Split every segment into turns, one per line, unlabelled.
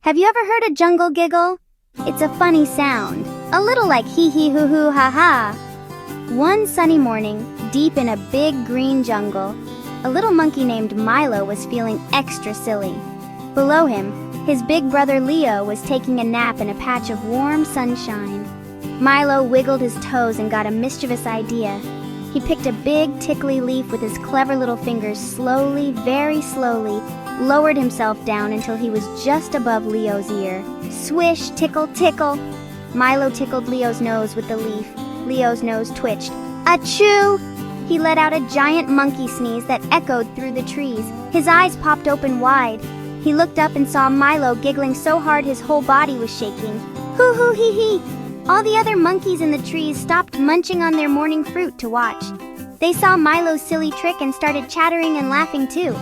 Have you ever heard a jungle giggle? It's a funny sound, a little like hee hee hoo hoo ha ha. One sunny morning, deep in a big green jungle, a little monkey named Milo was feeling extra silly. Below him, his big brother Leo was taking a nap in a patch of warm sunshine. Milo wiggled his toes and got a mischievous idea. He picked a big tickly leaf with his clever little fingers slowly, very slowly, lowered himself down until he was just above Leo's ear. Swish, tickle, tickle. Milo tickled Leo's nose with the leaf. Leo's nose twitched. Achoo! He let out a giant monkey sneeze that echoed through the trees. His eyes popped open wide. He looked up and saw Milo giggling so hard his whole body was shaking. Hoo hoo hee hee! All the other monkeys in the trees stopped munching on their morning fruit to watch. They saw Milo's silly trick and started chattering and laughing too.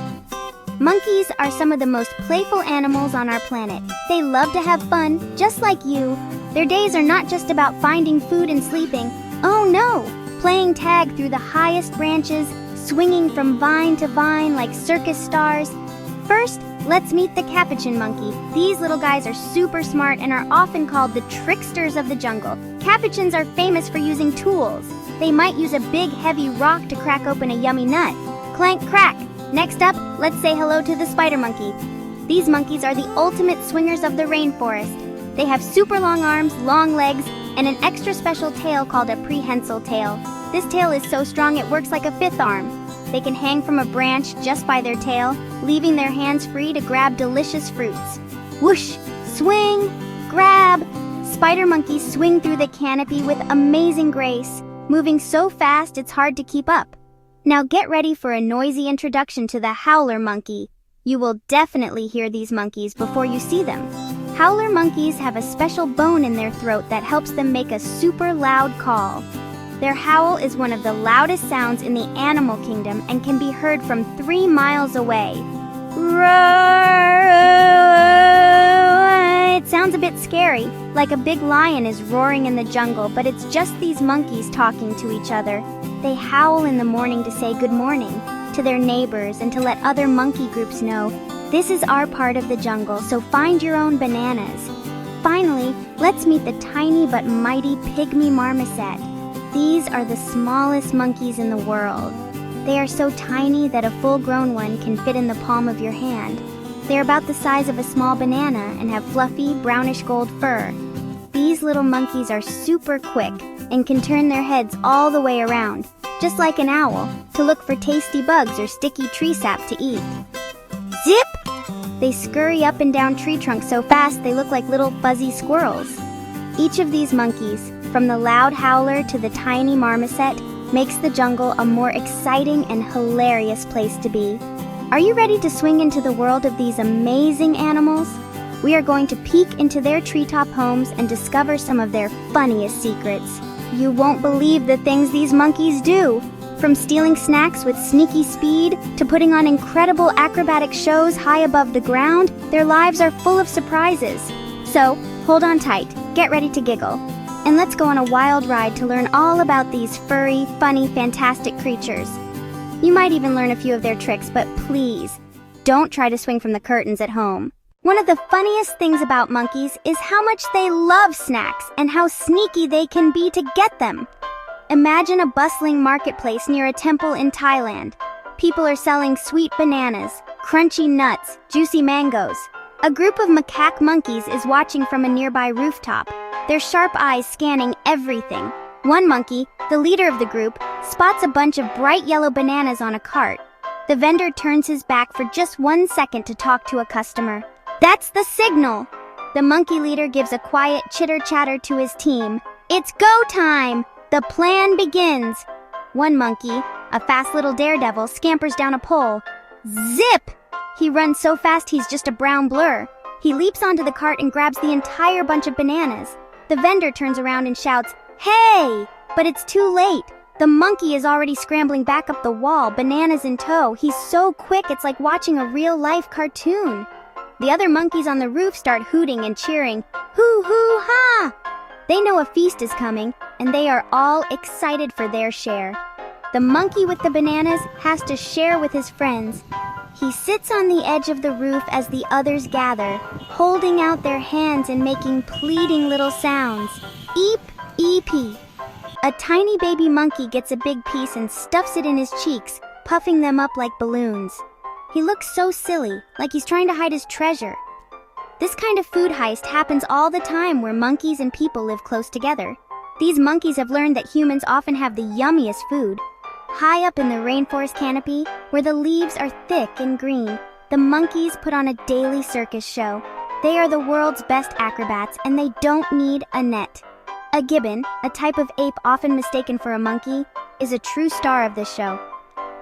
Monkeys are some of the most playful animals on our planet. They love to have fun, just like you. Their days are not just about finding food and sleeping. Oh no! Playing tag through the highest branches, swinging from vine to vine like circus stars. First, let's meet the capuchin monkey. These little guys are super smart and are often called the tricksters of the jungle. Capuchins are famous for using tools. They might use a big heavy rock to crack open a yummy nut. Clank crack! Next up, let's say hello to the spider monkey. These monkeys are the ultimate swingers of the rainforest. They have super long arms, long legs, and an extra special tail called a prehensile tail. This tail is so strong it works like a fifth arm. They can hang from a branch just by their tail, leaving their hands free to grab delicious fruits. Whoosh! Swing! Grab! Spider monkeys swing through the canopy with amazing grace, moving so fast it's hard to keep up. Now get ready for a noisy introduction to the howler monkey. You will definitely hear these monkeys before you see them. Howler monkeys have a special bone in their throat that helps them make a super loud call. Their howl is one of the loudest sounds in the animal kingdom and can be heard from 3 miles away. It sounds a bit scary, like a big lion is roaring in the jungle, but it's just these monkeys talking to each other. They howl in the morning to say good morning to their neighbors and to let other monkey groups know this is our part of the jungle, so find your own bananas. Finally, let's meet the tiny but mighty pygmy marmoset. These are the smallest monkeys in the world. They are so tiny that a full-grown one can fit in the palm of your hand. They're about the size of a small banana and have fluffy, brownish-gold fur. These little monkeys are super quick and can turn their heads all the way around, just like an owl, to look for tasty bugs or sticky tree sap to eat. Zip! They scurry up and down tree trunks so fast they look like little fuzzy squirrels. Each of these monkeys, from the loud howler to the tiny marmoset, makes the jungle a more exciting and hilarious place to be. Are you ready to swing into the world of these amazing animals? We are going to peek into their treetop homes and discover some of their funniest secrets. You won't believe the things these monkeys do. From stealing snacks with sneaky speed to putting on incredible acrobatic shows high above the ground, their lives are full of surprises. So, hold on tight, get ready to giggle, and let's go on a wild ride to learn all about these furry, funny, fantastic creatures. You might even learn a few of their tricks, but please, don't try to swing from the curtains at home. One of the funniest things about monkeys is how much they love snacks and how sneaky they can be to get them. Imagine a bustling marketplace near a temple in Thailand. People are selling sweet bananas, crunchy nuts, juicy mangoes. A group of macaque monkeys is watching from a nearby rooftop, their sharp eyes scanning everything. One monkey, the leader of the group, spots a bunch of bright yellow bananas on a cart. The vendor turns his back for just 1 second to talk to a customer. That's the signal! The monkey leader gives a quiet chitter-chatter to his team. It's go time! The plan begins! One monkey, a fast little daredevil, scampers down a pole. Zip! He runs so fast he's just a brown blur. He leaps onto the cart and grabs the entire bunch of bananas. The vendor turns around and shouts, "Hey!" But it's too late. The monkey is already scrambling back up the wall, bananas in tow. He's so quick it's like watching a real-life cartoon. The other monkeys on the roof start hooting and cheering. Hoo-hoo-ha! They know a feast is coming, and they are all excited for their share. The monkey with the bananas has to share with his friends. He sits on the edge of the roof as the others gather, holding out their hands and making pleading little sounds. Eep, eep. A tiny baby monkey gets a big piece and stuffs it in his cheeks, puffing them up like balloons. He looks so silly, like he's trying to hide his treasure. This kind of food heist happens all the time where monkeys and people live close together. These monkeys have learned that humans often have the yummiest food. High up in the rainforest canopy, where the leaves are thick and green, the monkeys put on a daily circus show. They are the world's best acrobats, and they don't need a net. A gibbon, a type of ape often mistaken for a monkey, is a true star of this show.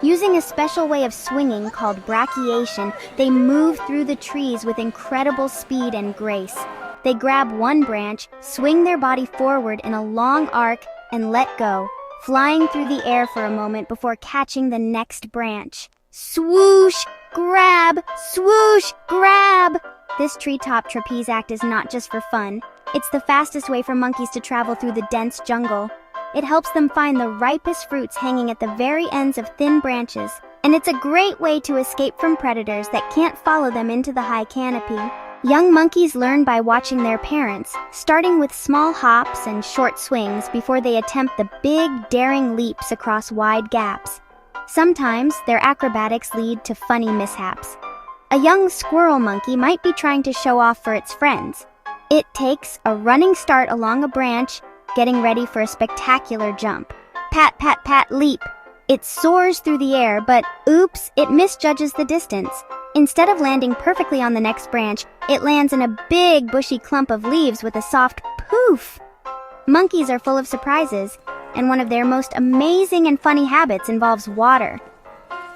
Using a special way of swinging called brachiation, they move through the trees with incredible speed and grace. They grab one branch, swing their body forward in a long arc, and let go, flying through the air for a moment before catching the next branch. Swoosh, grab, swoosh, grab! This treetop trapeze act is not just for fun. It's the fastest way for monkeys to travel through the dense jungle. It helps them find the ripest fruits hanging at the very ends of thin branches, and it's a great way to escape from predators that can't follow them into the high canopy. Young monkeys learn by watching their parents, starting with small hops and short swings before they attempt the big, daring leaps across wide gaps. Sometimes their acrobatics lead to funny mishaps. A young squirrel monkey might be trying to show off for its friends. It takes a running start along a branch, getting ready for a spectacular jump. Pat, pat, pat, leap. It soars through the air, but oops, it misjudges the distance. Instead of landing perfectly on the next branch, it lands in a big bushy clump of leaves with a soft poof. Monkeys are full of surprises, and one of their most amazing and funny habits involves water.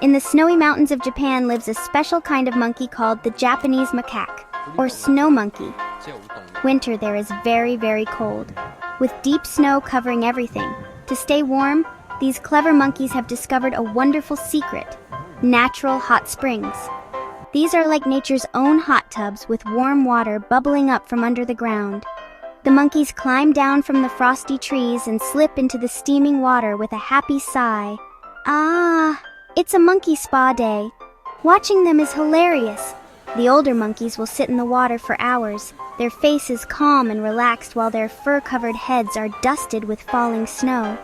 In the snowy mountains of Japan lives a special kind of monkey called the Japanese macaque, or snow monkey. Winter there is very, very cold, with deep snow covering everything. To stay warm, these clever monkeys have discovered a wonderful secret: natural hot springs. These are like nature's own hot tubs with warm water bubbling up from under the ground. The monkeys climb down from the frosty trees and slip into the steaming water with a happy sigh. Ah, it's a monkey spa day. Watching them is hilarious. The older monkeys will sit in the water for hours, their faces calm and relaxed while their fur-covered heads are dusted with falling snow.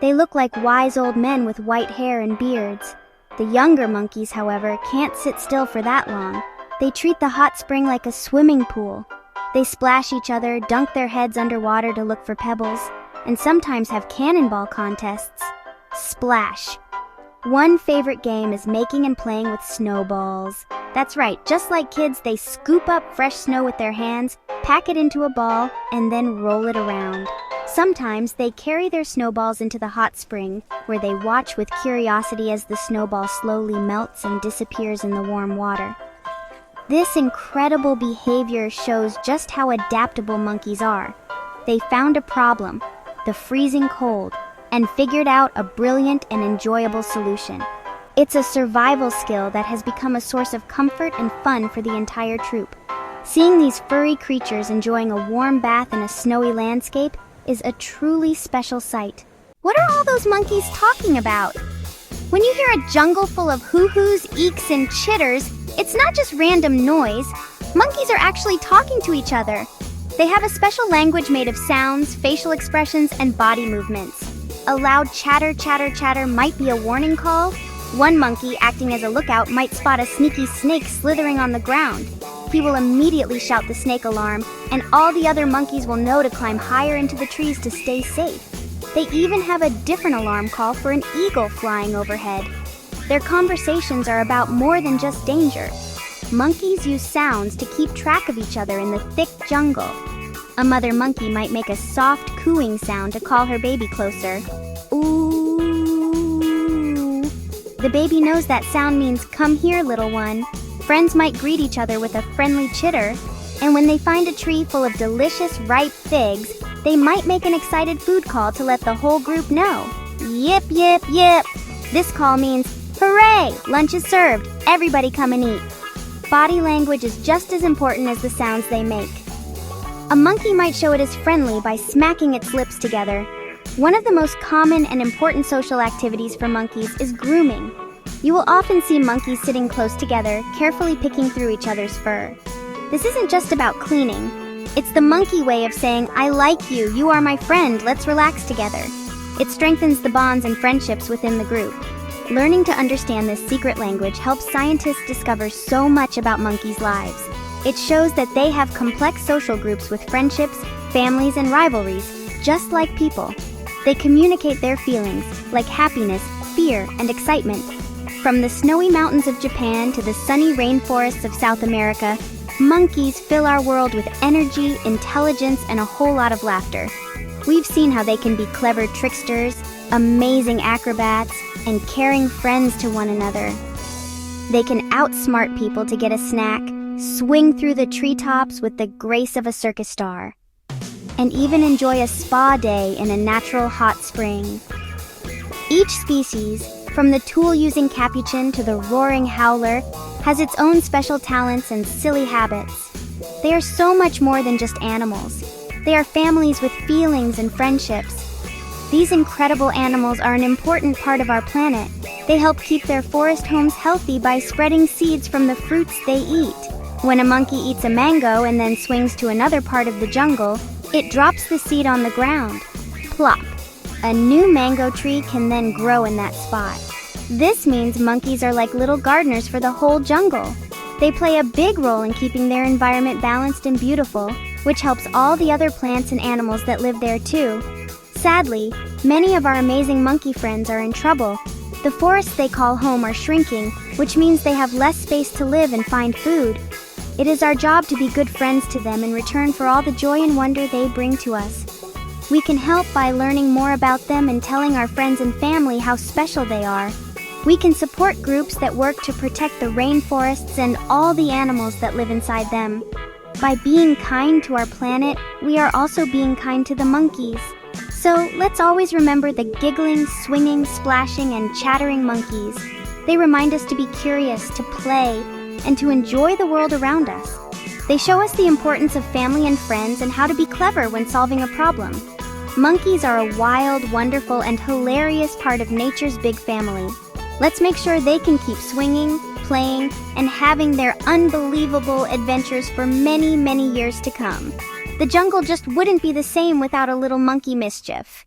They look like wise old men with white hair and beards. The younger monkeys, however, can't sit still for that long. They treat the hot spring like a swimming pool. They splash each other, dunk their heads underwater to look for pebbles, and sometimes have cannonball contests. Splash. One favorite game is making and playing with snowballs. That's right, just like kids, they scoop up fresh snow with their hands, pack it into a ball, and then roll it around. Sometimes they carry their snowballs into the hot spring, where they watch with curiosity as the snowball slowly melts and disappears in the warm water. This incredible behavior shows just how adaptable monkeys are. They found a problem, the freezing cold, and figured out a brilliant and enjoyable solution. It's a survival skill that has become a source of comfort and fun for the entire troop. Seeing these furry creatures enjoying a warm bath in a snowy landscape is a truly special sight. What are all those monkeys talking about? When you hear a jungle full of hoo-hoos, eeks, and chitters, it's not just random noise. Monkeys are actually talking to each other. They have a special language made of sounds, facial expressions, and body movements. A loud chatter, chatter, chatter might be a warning call. One monkey, acting as a lookout, might spot a sneaky snake slithering on the ground. He will immediately shout the snake alarm, and all the other monkeys will know to climb higher into the trees to stay safe. They even have a different alarm call for an eagle flying overhead. Their conversations are about more than just danger. Monkeys use sounds to keep track of each other in the thick jungle. A mother monkey might make a soft cooing sound to call her baby closer. Ooh. The baby knows that sound means, "Come here, little one." Friends might greet each other with a friendly chitter, and when they find a tree full of delicious, ripe figs, they might make an excited food call to let the whole group know. Yip, yip, yip. This call means, "Hooray! Lunch is served. Everybody come and eat." Body language is just as important as the sounds they make. A monkey might show it is friendly by smacking its lips together. One of the most common and important social activities for monkeys is grooming. You will often see monkeys sitting close together, carefully picking through each other's fur. This isn't just about cleaning. It's the monkey way of saying, "I like you, you are my friend, let's relax together." It strengthens the bonds and friendships within the group. Learning to understand this secret language helps scientists discover so much about monkeys' lives. It shows that they have complex social groups with friendships, families, and rivalries, just like people. They communicate their feelings, like happiness, fear, and excitement. From the snowy mountains of Japan to the sunny rainforests of South America, monkeys fill our world with energy, intelligence, and a whole lot of laughter. We've seen how they can be clever tricksters, amazing acrobats, and caring friends to one another. They can outsmart people to get a snack, swing through the treetops with the grace of a circus star, and even enjoy a spa day in a natural hot spring. Each species, from the tool-using capuchin to the roaring howler, has its own special talents and silly habits. They are so much more than just animals. They are families with feelings and friendships. These incredible animals are an important part of our planet. They help keep their forest homes healthy by spreading seeds from the fruits they eat. When a monkey eats a mango and then swings to another part of the jungle, it drops the seed on the ground. Plop! A new mango tree can then grow in that spot. This means monkeys are like little gardeners for the whole jungle. They play a big role in keeping their environment balanced and beautiful, which helps all the other plants and animals that live there too. Sadly, many of our amazing monkey friends are in trouble. The forests they call home are shrinking, which means they have less space to live and find food. It is our job to be good friends to them in return for all the joy and wonder they bring to us. We can help by learning more about them and telling our friends and family how special they are. We can support groups that work to protect the rainforests and all the animals that live inside them. By being kind to our planet, we are also being kind to the monkeys. So let's always remember the giggling, swinging, splashing, and chattering monkeys. They remind us to be curious, to play, and to enjoy the world around us. They show us the importance of family and friends and how to be clever when solving a problem. Monkeys are a wild, wonderful, and hilarious part of nature's big family. Let's make sure they can keep swinging, playing, and having their unbelievable adventures for many, many years to come. The jungle just wouldn't be the same without a little monkey mischief.